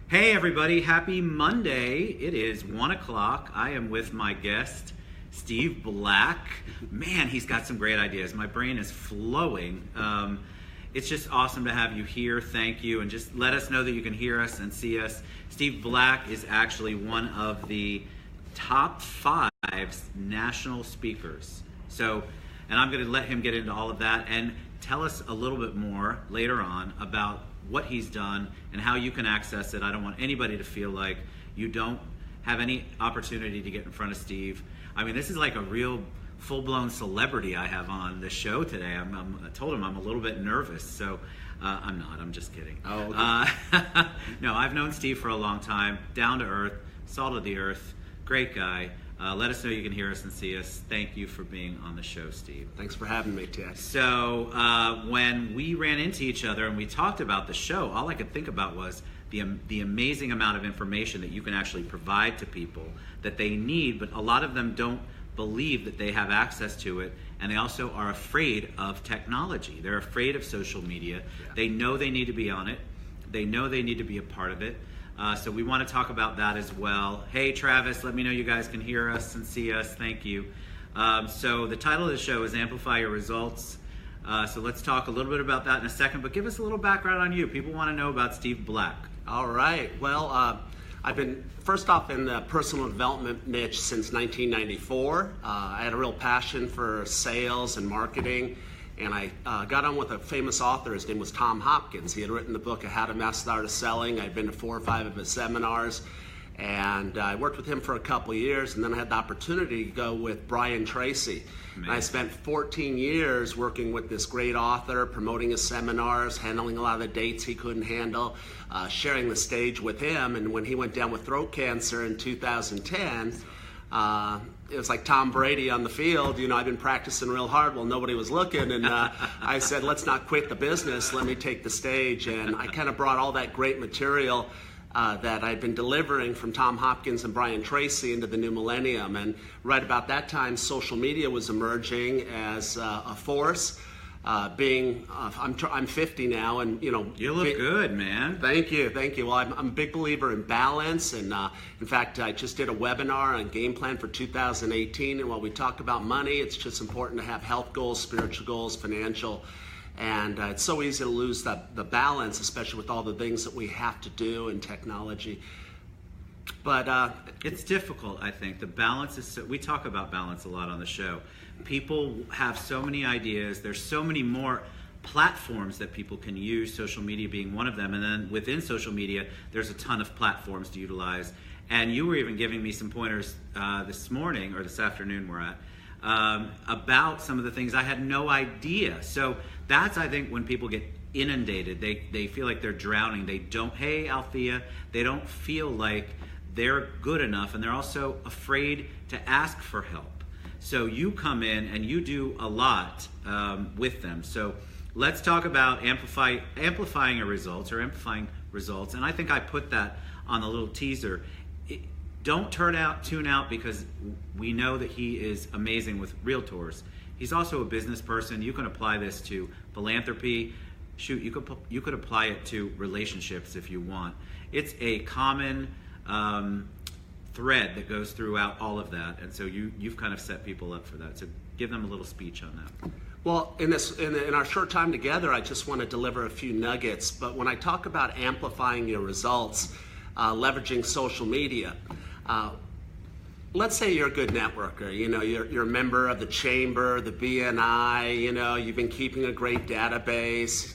Hey everybody, happy Monday. It is 1 o'clock. I am with my guest, Steve Black. Man, he's got some great ideas. My brain is flowing. It's just awesome to have you here. Thank you. And just let us know that you can hear us and see us. Steve Black is actually one of the top 5 national speakers. And I'm going to let him get into all of that and tell us a little bit more later on about what he's done and how you can access it. I don't want anybody to feel like you don't have any opportunity to get in front of Steve. I mean, this is like a real full-blown celebrity I have on the show today. I told him I'm a little bit nervous, so I'm not. I'm just kidding. Oh, okay. No, I've known Steve for a long time. Down to earth, salt of the earth, great guy. Let us know you can hear us and see us. Thank you for being on the show, Steve. Thanks for having me, Ted. So when we ran into each other and we talked about the show, all I could think about was the amazing amount of information that you can actually provide to people that they need, but a lot of them don't believe that they have access to it, and they also are afraid of technology. They're afraid of social media. Yeah. They know they need to be on it. They know they need to be a part of it. So we want to talk about that as well. Hey, Travis, let me know you guys can hear us and see us. Thank you. So the title of the show is Amplify Your Results. So let's talk a little bit about that in a second, but give us a little background on you. People want to know about Steve Black. All right. Well, I've been, first off, in the personal development niche since 1994. I had a real passion for sales and marketing. And I got on with a famous author. His name was Tom Hopkins. He had written the book, How to Master the Art of Selling. I'd been to 4 or 5 of his seminars. And I worked with him for a couple of years. And then I had the opportunity to go with Brian Tracy. And I spent 14 years working with this great author, promoting his seminars, handling a lot of the dates he couldn't handle, sharing the stage with him. And when he went down with throat cancer in 2010, it was like Tom Brady on the field. You know, I'd been practicing real hard while nobody was looking, and I said, let's not quit the business, let me take the stage. And I kind of brought all that great material that I'd been delivering from Tom Hopkins and Brian Tracy into the new millennium. And right about that time, social media was emerging as a force. I'm 50 now, and you know, you look good, man. Thank you. Well, I'm a big believer in balance, and in fact, I just did a webinar on game plan for 2018. And while we talk about money, it's just important to have health goals, spiritual goals, financial, and it's so easy to lose the balance, especially with all the things that we have to do in technology. But it's difficult, I think. The balance is we talk about balance a lot on the show. People have so many ideas. There's so many more platforms that people can use, social media being one of them. And then within social media, there's a ton of platforms to utilize. And you were even giving me some pointers this morning, or this afternoon we're at, about some of the things I had no idea. So that's, I think, when people get inundated, they feel like they're drowning. They don't feel like they're good enough, and they're also afraid to ask for help. So you come in and you do a lot with them. So let's talk about amplifying your results, or amplifying results. And I think I put that on the little teaser. Don't tune out, because we know that he is amazing with realtors. He's also a business person. You can apply this to philanthropy. Shoot, you could apply it to relationships if you want. It's a common thread that goes throughout all of that, and so you've kind of set people up for that. So give them a little speech on that. Well, in our short time together, I just want to deliver a few nuggets. But when I talk about amplifying your results, leveraging social media, let's say you're a good networker. You know, you're a member of the chamber, the BNI. You know, you've been keeping a great database.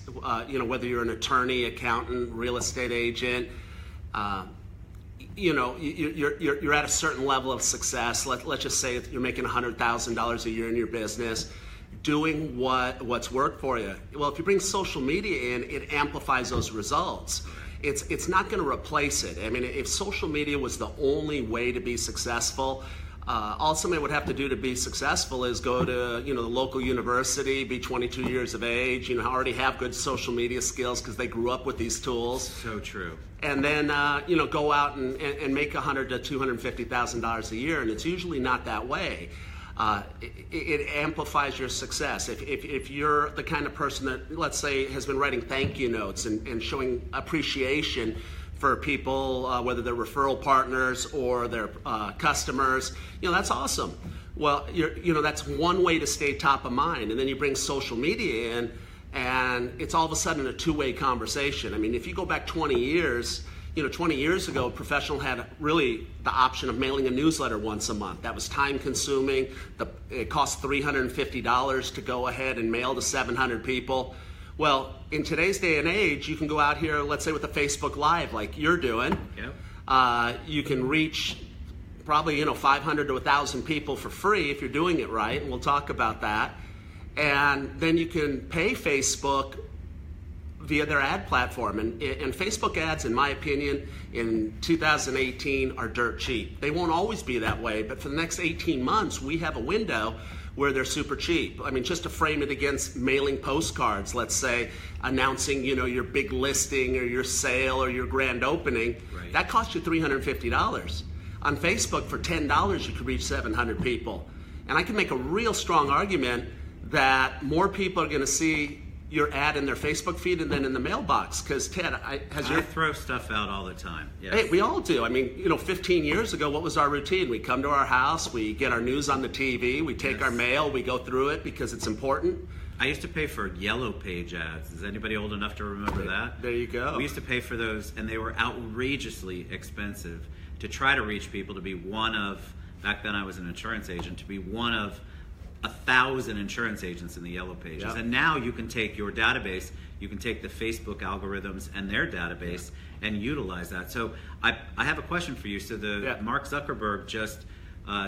You know, whether you're an attorney, accountant, real estate agent. You know, you're at a certain level of success. Let's just say you're making $100,000 a year in your business, doing what's worked for you. Well, if you bring social media in, it amplifies those results. It's not going to replace it. I mean, if social media was the only way to be successful, all somebody would have to do to be successful is go to, you know, the local university, be 22 years of age, you know, already have good social media skills because they grew up with these tools. So true. And then, you know, go out and make $100,000 to $250,000 a year, and it's usually not that way. It amplifies your success. If you're the kind of person that, let's say, has been writing thank you notes and showing appreciation for people, whether they're referral partners or their customers. That's awesome. Well, that's one way to stay top of mind. And then you bring social media in, and it's all of a sudden a two-way conversation. I mean, if you go back 20 years, 20 years ago, a professional had really the option of mailing a newsletter once a month. That was time consuming. It cost $350 to go ahead and mail to 700 people. Well, in today's day and age, you can go out here, let's say with a Facebook Live like you're doing. Yep. You can reach probably 500 to 1,000 people for free if you're doing it right, and we'll talk about that. And then you can pay Facebook via their ad platform. And Facebook ads, in my opinion, in 2018 are dirt cheap. They won't always be that way, but for the next 18 months, we have a window where they're super cheap. I mean, just to frame it against mailing postcards, let's say, announcing, your big listing or your sale or your grand opening, right. That costs you $350. On Facebook, for $10, you could reach 700 people. And I can make a real strong argument that more people are going to see your ad in their Facebook feed and then in the mailbox. Because Ted, I throw stuff out all the time. Yes. Hey, we all do. I mean, 15 years ago, what was our routine? We come to our house, we get our news on the TV, we take our mail, we go through it because it's important. I used to pay for Yellow Page ads. Is anybody old enough to remember that? There you go. We used to pay for those, and they were outrageously expensive to try to reach people, to be one of, back then I was an insurance agent, to be one of 1,000 insurance agents in the Yellow Pages. Yep. And now you can take your database, you can take the Facebook algorithms and their database and utilize that. So I have a question for you. So Mark Zuckerberg just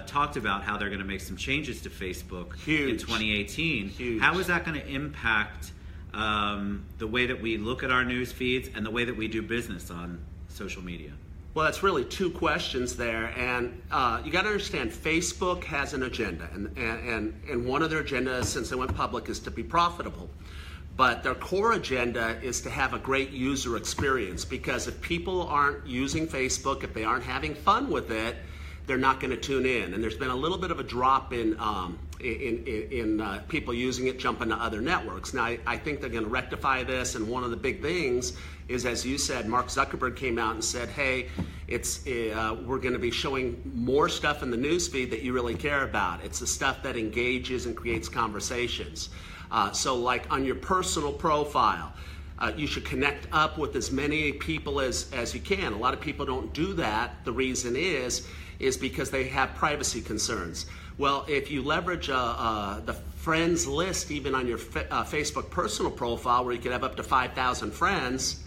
talked about how they're going to make some changes to Facebook in 2018. Huge. How is that going to impact the way that we look at our news feeds and the way that we do business on social media? Well, that's really two questions there, and you got to understand Facebook has an agenda, and one of their agendas since they went public is to be profitable. But their core agenda is to have a great user experience, because if people aren't using Facebook, if they aren't having fun with it, they're not going to tune in. And there's been a little bit of a drop in people using it, jumping to other networks. Now, I think they're going to rectify this, and one of the big things is, as you said, Mark Zuckerberg came out and said, hey, we're going to be showing more stuff in the newsfeed that you really care about. It's the stuff that engages and creates conversations. So like on your personal profile, you should connect up with as many people as you can. A lot of people don't do that. The reason is because they have privacy concerns. Well, if you leverage the friends list even on your Facebook personal profile, where you could have up to 5,000 friends,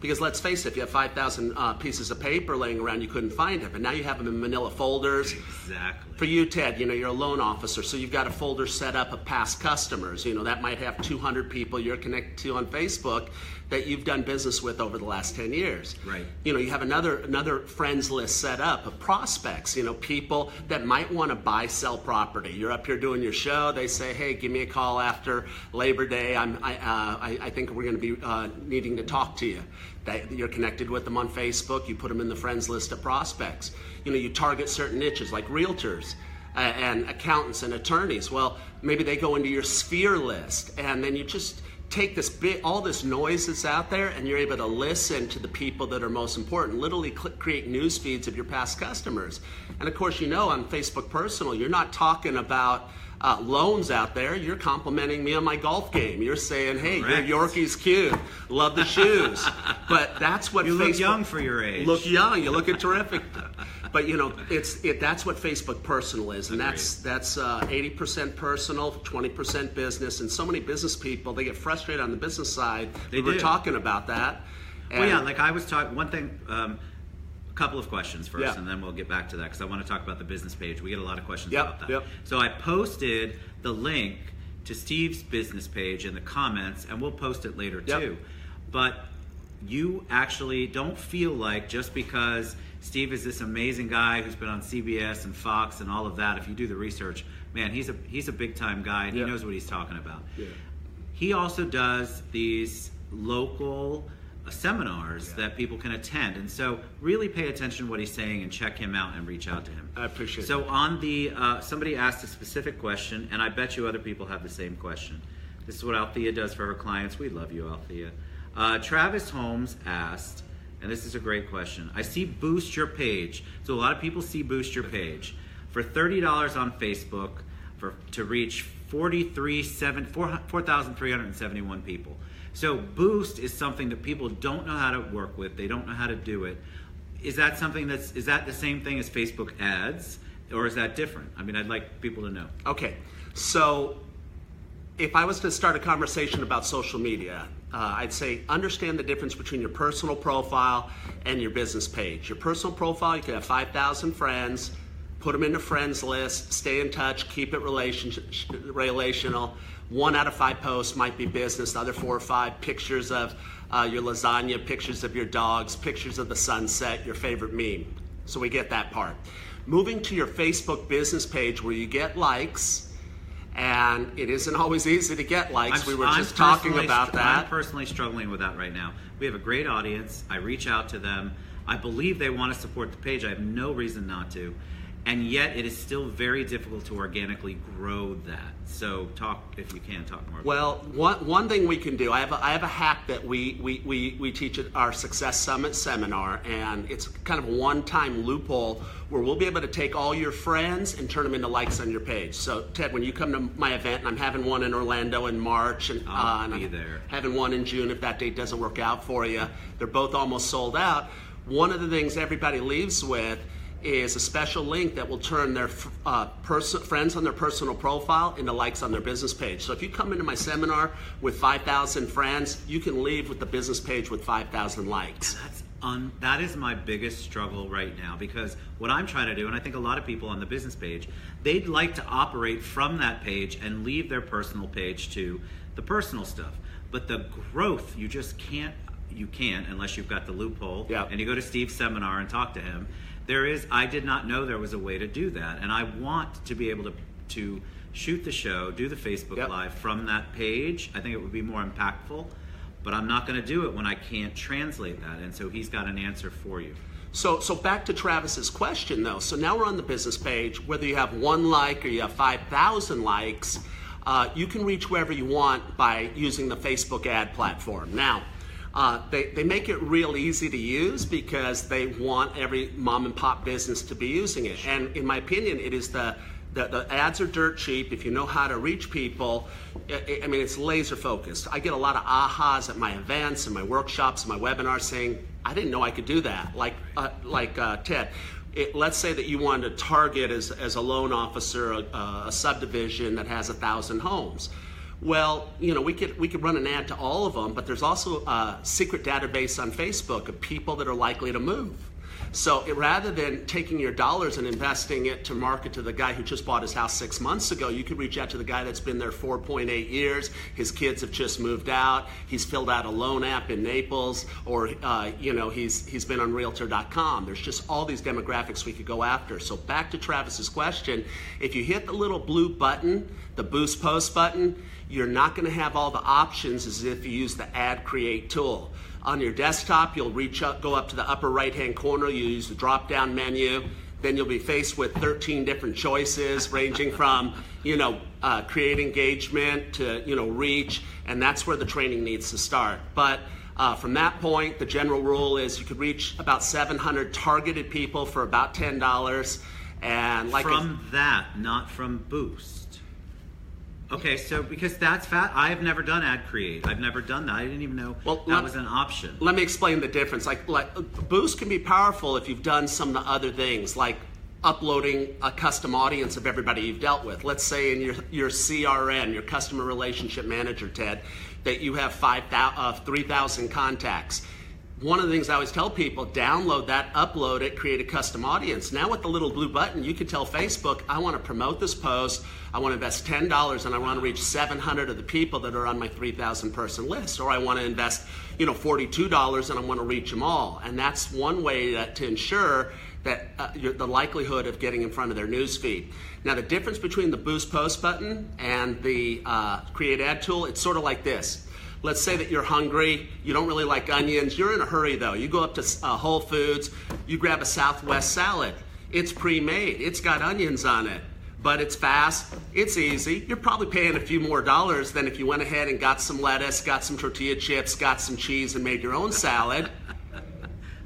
because let's face it, if you have 5,000 pieces of paper laying around, you couldn't find them. And now you have them in manila folders. Exactly. For you, Ted, you're a loan officer, so you've got a folder set up of past customers. That might have 200 people you're connected to on Facebook that you've done business with over the last 10 years. Right. You have another friends list set up of prospects, people that might want to buy, sell property. You're up here doing your show. They say, hey, give me a call after Labor Day. I think we're going to be needing to talk to you. You're connected with them on Facebook. You put them in the friends list of prospects. You target certain niches like realtors and accountants and attorneys. Well, maybe they go into your sphere list, and then you just take all this noise that's out there, and you're able to listen to the people that are most important. Literally create news feeds of your past customers. And of course, on Facebook Personal, you're not talking about loans out there. You're complimenting me on my golf game. You're saying, hey, Correct. Your Yorkie's cute. Love the shoes. But that's what you Facebook... look young for your age. Look young. You're looking terrific. But that's what Facebook Personal is, and that's 80% personal, 20% business. And so many business people, they get frustrated on the business side. We're talking about that. Well, yeah, like I was talking. One thing. A couple of questions first, Yeah. and then we'll get back to that, because I want to talk about the business page. We get a lot of questions Yep, about that. yep. So I posted the link to Steve's business page in the comments, and we'll post it later Yep. too. But you actually don't feel like, just because Steve is this amazing guy who's been on CBS and Fox and all of that, if you do the research, man, he's a big time guy, and Yep. he knows what he's talking about. Yeah. He also does these local seminars that people can attend, and so really pay attention to what he's saying and check him out and reach out to him. I appreciate So that. on the somebody asked a specific question, and I bet you other people have the same question. This is what Althea does for her clients. We love you, Althea. Travis Holmes asked, and this is a great question. I see Boost Your Page. So a lot of people see Boost Your Page. For $30 on Facebook to reach 4,371 people. So Boost is something that people don't know how to work with. They don't know how to do it. Is that something is that the same thing as Facebook ads, or is that different? I mean, I'd like people to know. Okay, so if I was to start a conversation about social media, I'd say understand the difference between your personal profile and your business page. Your personal profile, you can have 5,000 friends, put them in a friends list, stay in touch, keep it relational. 1 out of 5 posts might be business, the other 4 or 5 pictures of your lasagna, pictures of your dogs, pictures of the sunset, your favorite meme. So we get that part. Moving to your Facebook business page where you get likes, and it isn't always easy to get likes. We were just talking about that. I'm personally struggling with that right now. We have a great audience. I reach out to them. I believe they want to support the page. I have no reason not to. And yet it is still very difficult to organically grow that. So talk, if you can, talk more about that. Well, one thing we can do, I have a hack that we teach at our Success Summit seminar, and it's kind of a one-time loophole where we'll be able to take all your friends and turn them into likes on your page. So Ted, when you come to my event, and I'm having one in Orlando in March, and I'll be there. Having one in June if that date doesn't work out for you. They're both almost sold out. One of the things everybody leaves with is a special link that will turn their friends on their personal profile into likes on their business page. So if you come into my seminar with 5,000 friends, you can leave with the business page with 5,000 likes. That is my biggest struggle right now, because what I'm trying to do, and I think a lot of people on the business page, they'd like to operate from that page and leave their personal page to the personal stuff. But the growth, you can't unless you've got the loophole. Yeah. And you go to Steve's seminar and talk to him. I did not know there was a way to do that, and I want to be able to shoot the show, do the Facebook Live from that page. I think it would be more impactful, but I'm not going to do it when I can't translate that, and so he's got an answer for you. So back to Travis's question though. So now we're on the business page. Whether you have 1 like or you have 5,000 likes, you can reach wherever you want by using the Facebook ad platform. Now, they make it real easy to use because they want every mom and pop business to be using it. And in my opinion, it is the ads are dirt cheap. If you know how to reach people, I mean, it's laser focused. I get a lot of ahas at my events and my workshops and my webinars saying, I didn't know I could do that. Like Ted, let's say that you wanted to target as a loan officer a subdivision that has 1,000 homes. Well, we could run an ad to all of them, but there's also a secret database on Facebook of people that are likely to move. So rather than taking your dollars and investing it to market to the guy who just bought his house 6 months ago, you could reach out to the guy that's been there 4.8 years. His kids have just moved out. He's filled out a loan app in Naples, or he's been on Realtor.com. There's just all these demographics we could go after. So back to Travis's question, if you hit the little blue button, the Boost Post button, you're not going to have all the options as if you use the Ad Create tool. On your desktop, you'll go up to the upper right-hand corner, you use the drop-down menu, then you'll be faced with 13 different choices ranging from, create engagement to, reach, and that's where the training needs to start. But from that point, the general rule is you could reach about 700 targeted people for about $10. And not from Boost. Okay, so because that's I've never done Ad Create. I've never done that. I didn't even know that was an option. Let me explain the difference. Like Boost can be powerful if you've done some of the other things, like uploading a custom audience of everybody you've dealt with. Let's say in your CRM, your Customer Relationship Manager, Ted, that you have 3,000 contacts. One of the things I always tell people, download that, upload it, create a custom audience. Now with the little blue button, you can tell Facebook, I want to promote this post, I want to invest $10, and I want to reach 700 of the people that are on my 3,000 person list. Or I want to invest $42 and I want to reach them all. And that's one way to ensure that the likelihood of getting in front of their news feed. Now the difference between the Boost Post button and the Create Ad tool, it's sort of like this. Let's say that you're hungry, you don't really like onions, you're in a hurry though. You go up to Whole Foods, you grab a Southwest salad. It's pre-made, it's got onions on it, but it's fast, it's easy. You're probably paying a few more dollars than if you went ahead and got some lettuce, got some tortilla chips, got some cheese, and made your own salad.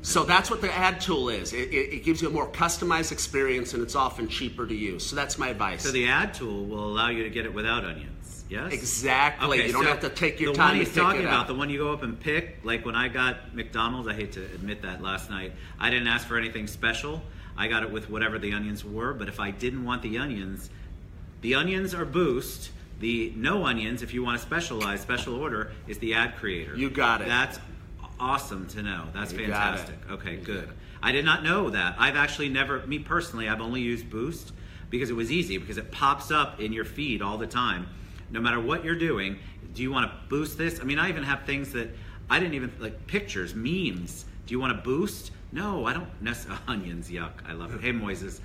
So that's what the ad tool is. It gives you a more customized experience, and it's often cheaper to use. So that's my advice. So the ad tool will allow you to get it without onions. Yes? Exactly. Okay, you don't so have to take your the time one to he's pick talking it about, out. the one you go up and pick, like when I got McDonald's, I hate to admit that last night, I didn't ask for anything special. I got it with whatever the onions were, but if I didn't want the onions are Boost. The no onions, if you want to specialize, special order, is the ad creator. You got it. That's awesome to know. That's You got fantastic. it. Okay, You good. got it. I did not know that. I've actually never, me personally, I've only used Boost because it was easy, because it pops up in your feed all the time. No matter what you're doing, do you want to boost this? I mean, I even have things that I didn't even, like pictures, memes. Do you want to boost? No, I don't necessarily. Onions, yuck. I love it. Hey, Moises.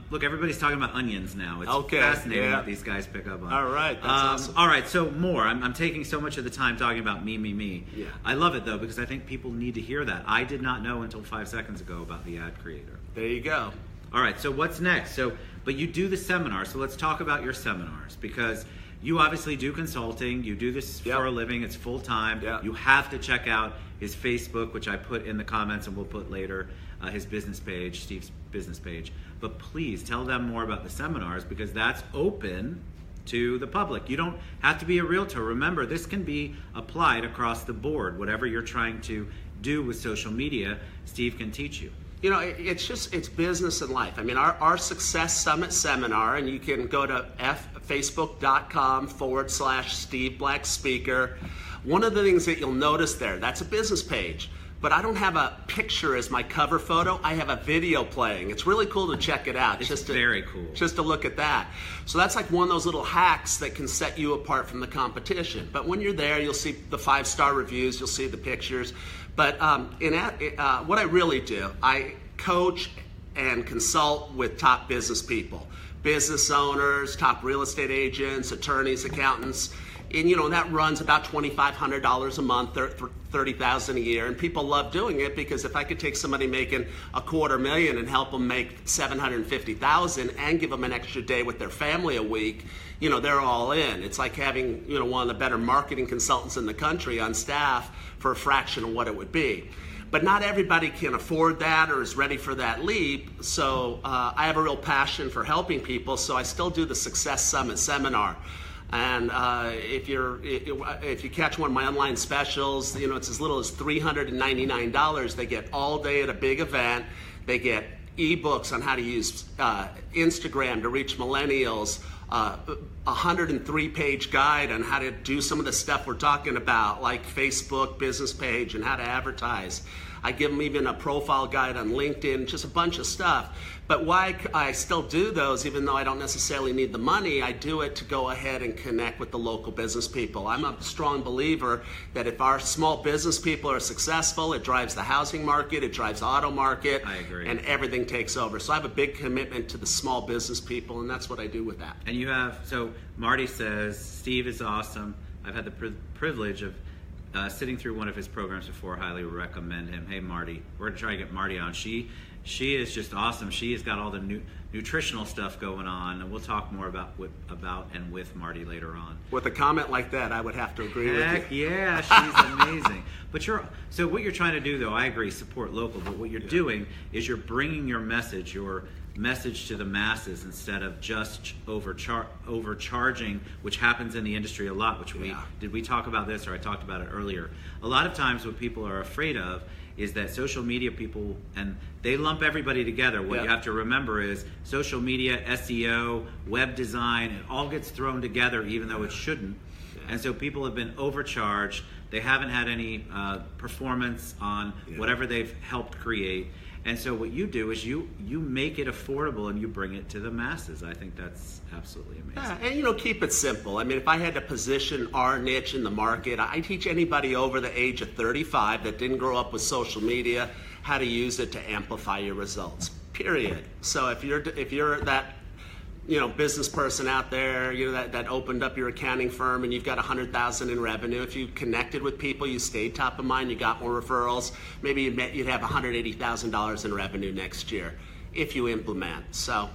Look, everybody's talking about onions now. It's Okay, fascinating yeah. what these guys pick up on. All right, that's awesome. All right, so more. I'm taking so much of the time talking about me. Yeah. I love it, though, because I think people need to hear that. I did not know until 5 seconds ago about the ad creator. There you go. All right, so what's next? But you do the seminars, so let's talk about your seminars, because you obviously do consulting. You do this Yep. for a living. It's full time. Yep. You have to check out his Facebook, which I put in the comments and we'll put later, his business page, Steve's business page. But please tell them more about the seminars, because that's open to the public. You don't have to be a realtor. Remember, this can be applied across the board. Whatever you're trying to do with social media, Steve can teach you. You know, it's business and life. I mean, our Success Summit seminar, and you can go to facebook.com/Steve Black Speaker. One of the things that you'll notice there, that's a business page. But I don't have a picture as my cover photo. I have a video playing. It's really cool to check it out. It's very cool. Just to look at that. So that's like one of those little hacks that can set you apart from the competition. But when you're there, you'll see the 5-star reviews. You'll see the pictures. But what I really do, I coach and consult with top business people, business owners, top real estate agents, attorneys, accountants. And that runs about $2,500 a month, $30,000 a year, and people love doing it, because if I could take somebody making $250,000 and help them make $750,000 and give them an extra day with their family a week, they're all in. It's like having one of the better marketing consultants in the country on staff for a fraction of what it would be. But not everybody can afford that or is ready for that leap. So I have a real passion for helping people. So I still do the Success Summit seminar. And if you catch one of my online specials, it's as little as $399. They get all day at a big event. They get ebooks on how to use Instagram to reach millennials, a 103-page guide on how to do some of the stuff we're talking about, like Facebook business page and how to advertise. I give them even a profile guide on LinkedIn, just a bunch of stuff. But why I still do those, even though I don't necessarily need the money, I do it to go ahead and connect with the local business people. I'm a strong believer that if our small business people are successful, it drives the housing market, it drives the auto market, I agree. And everything takes over. So I have a big commitment to the small business people, and that's what I do with that. And so Marty says, Steve is awesome. I've had the privilege of sitting through one of his programs before. Highly recommend him. Hey, Marty. We're going to try to get Marty on. She is just awesome. She has got all the nutritional stuff going on, and we'll talk more about and with Marty later on. With a comment like that, I would have to agree with you. Yeah, she's amazing. But so what you're trying to do, though, I agree, support local. But what you're doing is you're bringing your message to the masses instead of just overcharging, which happens in the industry a lot. Did we talk about this, or I talked about it earlier? A lot of times, what people are afraid of is that social media people, and they lump everybody together. What you have to remember is social media, SEO, web design, it all gets thrown together even though it shouldn't. And so people have been overcharged. They haven't had any performance on whatever they've helped create. And so what you do is you make it affordable and you bring it to the masses. I think that's absolutely amazing. Yeah, and keep it simple. I mean, if I had to position our niche in the market, I teach anybody over the age of 35 that didn't grow up with social media how to use it to amplify your results. Period. So if you're that business person out there, that opened up your accounting firm and you've got $100,000 in revenue. If you connected with people, you stayed top of mind, you got more referrals, maybe you'd have $180,000 in revenue next year if you implement. So,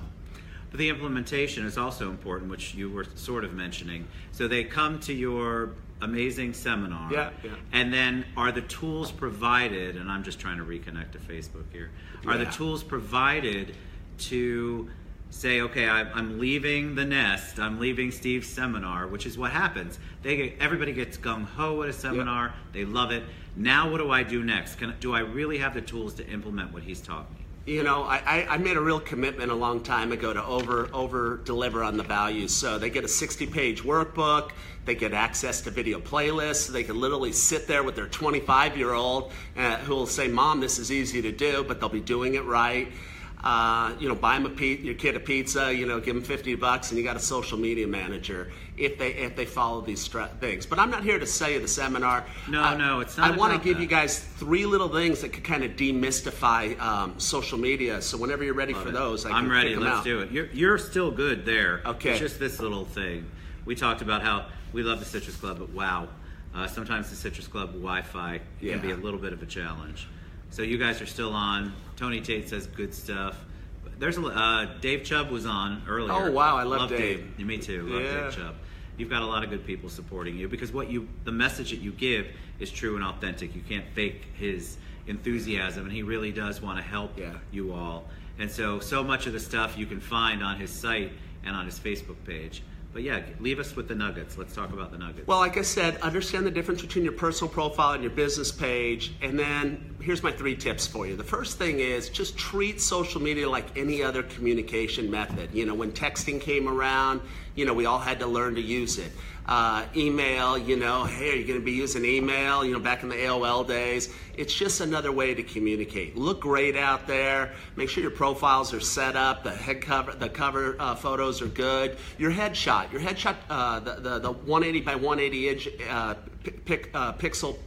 but the implementation is also important, which you were sort of mentioning. So they come to your amazing seminar. Yeah. And then are the tools provided, and I'm just trying to reconnect to Facebook here, are the tools provided to say, okay, I'm leaving the nest, I'm leaving Steve's seminar, which is what happens. Everybody gets gung-ho at a seminar, they love it. Now what do I do next? Do I really have the tools to implement what he's taught me? You know, I made a real commitment a long time ago to over deliver on the values. So they get a 60-page workbook, they get access to video playlists, they can literally sit there with their 25-year-old who will say, Mom, this is easy to do, but they'll be doing it right. You know, buy them your kid a pizza, you know, give them $50 and you got a social media manager if they follow these things. But I'm not here to sell you the seminar. No, it's not. I want to give you guys 3 little things that could kind of demystify social media. So whenever you're ready for those, I'm ready. Let's out. do it. You're still good there. Okay. It's just this little thing. We talked about how we love the Citrus Club, but wow, sometimes the Citrus Club Wi-Fi can be a little bit of a challenge. So you guys are still on. Tony Tate says good stuff. There's Dave Chubb was on earlier. Oh wow, I love Dave. Me too. Love Dave Chubb. You've got a lot of good people supporting you because the message that you give is true and authentic. You can't fake his enthusiasm, and he really does want to help you all. And so much of the stuff you can find on his site and on his Facebook page. But yeah, leave us with the nuggets. Let's talk about the nuggets. Well, like I said, understand the difference between your personal profile and your business page. And then here's my 3 tips for you. The first thing is just treat social media like any other communication method. You know, when texting came around, you know, we all had to learn to use it. Email, you know, hey, are you going to be using email? You know, back in the AOL days, it's just another way to communicate. Look great out there. Make sure your profiles are set up. The cover photos are good. Your headshot, the 180 by 180 inch pixel.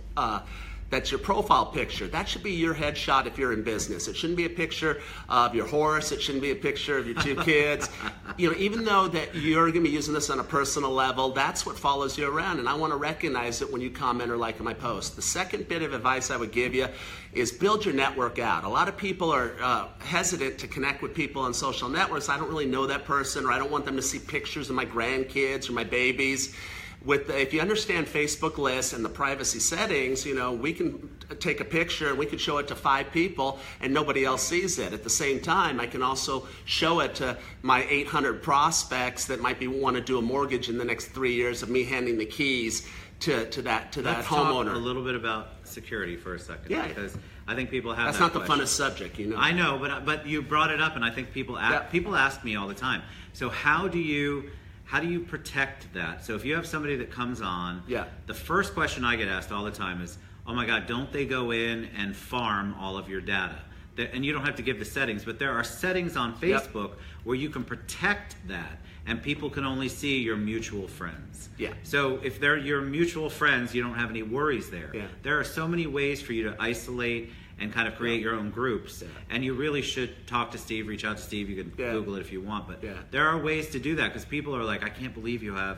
That's your profile picture. That should be your headshot if you're in business. It shouldn't be a picture of your horse. It shouldn't be a picture of your 2 kids. You know, even though that you're going to be using this on a personal level, that's what follows you around. And I want to recognize it when you comment or like my post. The second bit of advice I would give you is build your network out. A lot of people are hesitant to connect with people on social networks. I don't really know that person, or I don't want them to see pictures of my grandkids or my babies. If you understand Facebook lists and the privacy settings, you know, we can take a picture and we can show it to 5 people and nobody else sees it. At the same time, I can also show it to my 800 prospects that might want to do a mortgage in the next 3 years of me handing the keys to that homeowner. Let's talk a little bit about security for a second. Yeah. Because I think people have That's that not the question. funnest subject, you know. I know, but you brought it up, and I think people ask me all the time. So how do you protect that? So if you have somebody that comes on, the first question I get asked all the time is, oh my God, don't they go in and farm all of your data? And you don't have to give the settings, but there are settings on Facebook where you can protect that, and people can only see your mutual friends. So if they're your mutual friends, you don't have any worries there. There are so many ways for you to isolate and kind of create your own groups. And you really should talk to Steve, reach out to Steve. You can Google it if you want. But there are ways to do that, because people are like, I can't believe you have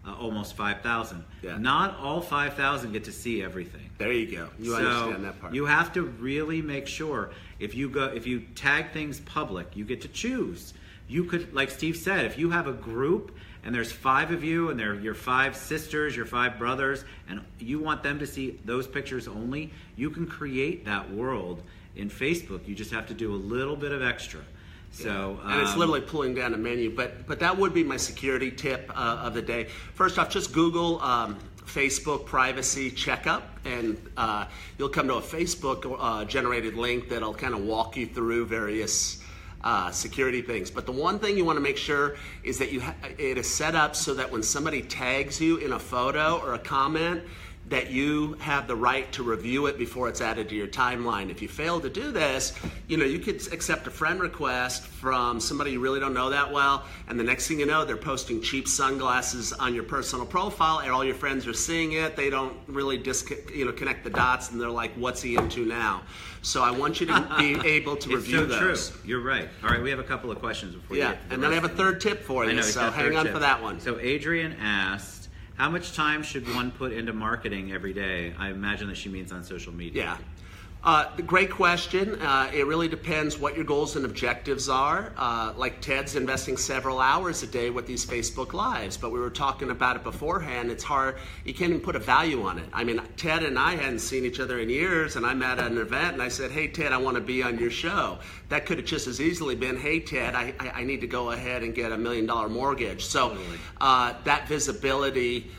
almost 5,000. Not all 5,000 get to see everything. There you go. You understand that part. You have to really make sure if you tag things public, you get to choose. You could, like Steve said, if you have a group and there's 5 of you and they're your 5 sisters, your 5 brothers, and you want them to see those pictures only, you can create that world in Facebook. You just have to do a little bit of extra. So, and it's literally pulling down a menu, but that would be my security tip of the day. First off, just Google Facebook privacy checkup, and you'll come to a Facebook generated link that'll kind of walk you through various security things. But the one thing you want to make sure is that it is set up so that when somebody tags you in a photo or a comment, that you have the right to review it before it's added to your timeline. If you fail to do this, you could accept a friend request from somebody you really don't know that well, and the next thing you know, they're posting cheap sunglasses on your personal profile, and all your friends are seeing it. They don't really connect the dots, and they're like, what's he into now? So I want you to be able to review those. True. You're right. All right, we have a couple of questions before you get to the and then I have a third tip for you, so hang on for that one. So Adrian asked, how much time should one put into marketing every day? I imagine that she means on social media. Great question. It really depends what your goals and objectives are. Like Ted's investing several hours a day with these Facebook Lives, but we were talking about it beforehand. It's hard. You can't even put a value on it. I mean, Ted and I hadn't seen each other in years, and I met at an event, and I said, hey, Ted, I want to be on your show. That could have just as easily been, hey, Ted, I need to go ahead and get $1 million mortgage. So Totally. that visibility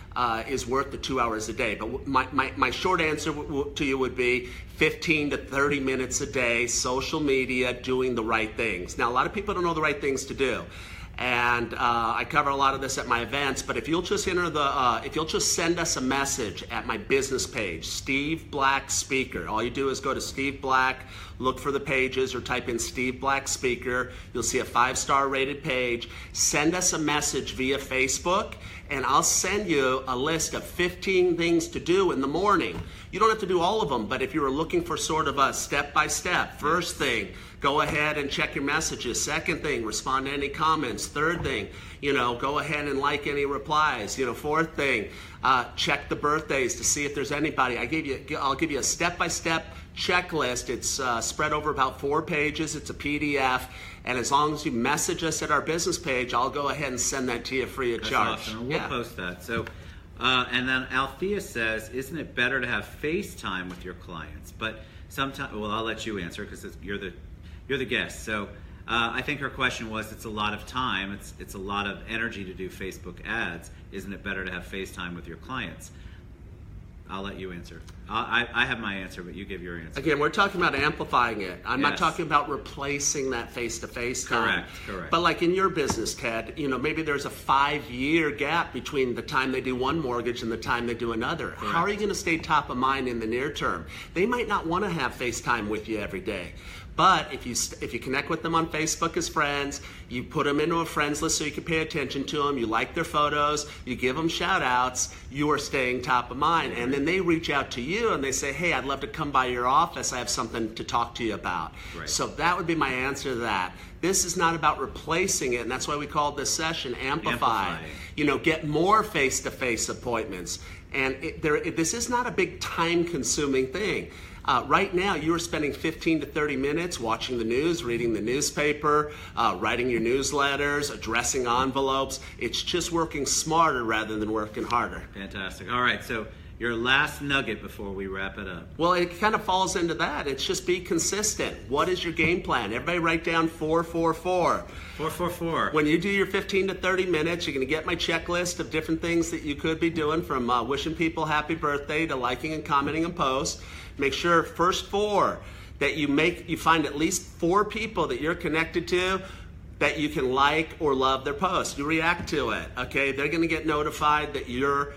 is worth the 2 hours a day. But my short answer to you would be 15 to 30 minutes a day, social media, doing the right things. Now, a lot of people don't know the right things to do. And I cover a lot of this at my events, but if you'll just if you'll just send us a message at my business page, Steve Black Speaker. All you do is go to Steve Black, look for the pages, or type in Steve Black Speaker. You'll see a 5-star rated page. Send us a message via Facebook, and I'll send you a list of 15 things to do in the morning. You don't have to do all of them, but if you were looking for sort of a step-by-step, first thing, go ahead and check your messages. Second thing, respond to any comments. Third thing, go ahead and like any replies. Fourth thing, check the birthdays to see if there's anybody. I'll give you a step-by-step checklist. It's spread over about 4 pages. It's a PDF. And as long as you message us at our business page, I'll go ahead and send that to you free of charge. That's awesome. We'll post that. So, and then Althea says, isn't it better to have FaceTime with your clients? But sometimes, well, I'll let you answer because you're the guest. So I think her question was, it's a lot of time. It's a lot of energy to do Facebook ads. Isn't it better to have FaceTime with your clients? I'll let you answer. I have my answer, but you give your answer. Again, we're talking about amplifying it. I'm Yes. not talking about replacing that face-to-face time. Correct. But like in your business, Ted, maybe there's a 5-year gap between the time they do one mortgage and the time they do another. Correct. How are you going to stay top of mind in the near term? They might not want to have FaceTime with you every day. But if you connect with them on Facebook as friends, you put them into a friends list so you can pay attention to them, you like their photos, you give them shout outs, you are staying top of mind. And then they reach out to you and they say, hey, I'd love to come by your office. I have something to talk to you about. Right. So that would be my answer to that. This is not about replacing it, and that's why we called this session Amplify. Get more face-to-face appointments. And this is not a big time-consuming thing. Right now, you are spending 15 to 30 minutes watching the news, reading the newspaper, writing your newsletters, addressing envelopes. It's just working smarter rather than working harder. Fantastic. All right, so your last nugget before we wrap it up. Well, it kind of falls into that. It's just be consistent. What is your game plan? Everybody write down 4-4-4. 4-4-4. When you do your 15 to 30 minutes, you're going to get my checklist of different things that you could be doing, from wishing people happy birthday to liking and commenting and posts. Make sure first 4 that you find at least 4 people that you're connected to that you can like or love their post. You react to it, okay? They're going to get notified that you're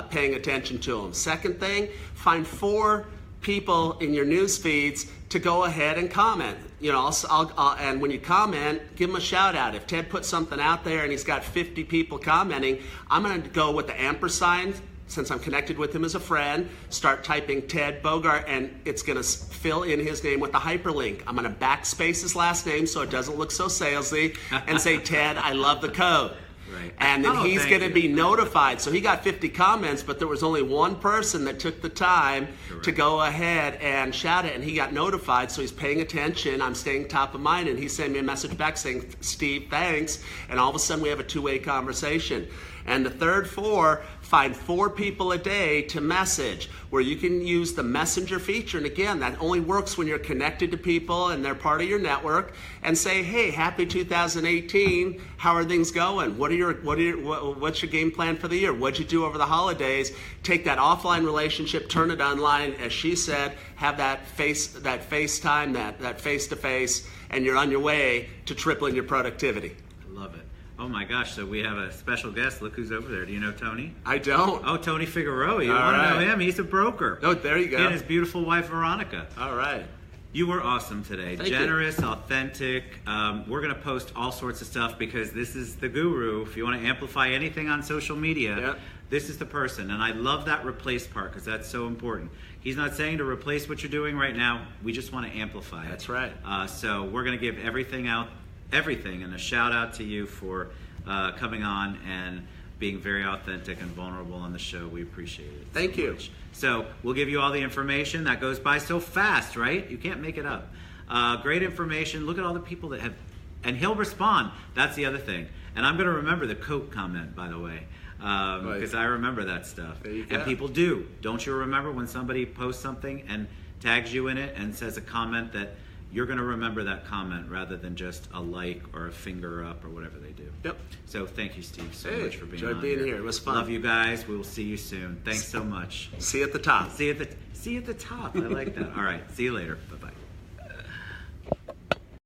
paying attention to them. Second thing, find 4 people in your news feeds to go ahead and comment. And when you comment, give them a shout out. If Ted puts something out there and he's got 50 people commenting, I'm going to go with the ampersand. Since I'm connected with him as a friend, start typing Ted Bogart, and it's going to fill in his name with the hyperlink. I'm going to backspace his last name so it doesn't look so salesy, and say, Ted, I love the code. Right. And then he's going to be notified. So he got 50 comments, but there was only one person that took the time to go ahead and shout it, and he got notified, so he's paying attention. I'm staying top of mind, and he sent me a message back saying, Steve, thanks, and all of a sudden we have a 2-way conversation. And the third 4, find 4 people a day to message, where you can use the messenger feature. And again, that only works when you're connected to people and they're part of your network, and say, hey, happy 2018. How are things going? What's your game plan for the year? What'd you do over the holidays? Take that offline relationship, turn it online, as she said, have that FaceTime, that face-to-face, and you're on your way to tripling your productivity. I love it. Oh my gosh, so we have a special guest. Look who's over there. Do you know Tony? I don't. Oh, Tony Figueroa. You All want to know right. him? He's a broker. Oh, there you go. He and his beautiful wife, Veronica. All right. You were awesome today. Thank you. Generous, authentic. We're going to post all sorts of stuff because this is the guru. If you want to amplify anything on social media, Yep. This is the person. And I love that replace part because that's so important. He's not saying to replace what you're doing right now. We just want to amplify it. That's right. So we're going to give everything, and a shout out to you for coming on and being very authentic and vulnerable on the show. We appreciate it. Thank you. Much. So we'll give you all the information. That goes by so fast, right? You can't make it up. Great information. Look at all the people that have, and he'll respond. That's the other thing. And I'm going to remember the Coke comment, by the way, because I remember that stuff. And people do. Don't you remember when somebody posts something and tags you in it and says a comment that you're going to remember that comment rather than just a like or a finger up or whatever they do. Yep. So thank you, Steve, so much for being on. Enjoyed being here. It was fun. Love you guys. We will see you soon. Thanks so much. See you at the top. See you at the top. I like that. All right. See you later. Bye-bye.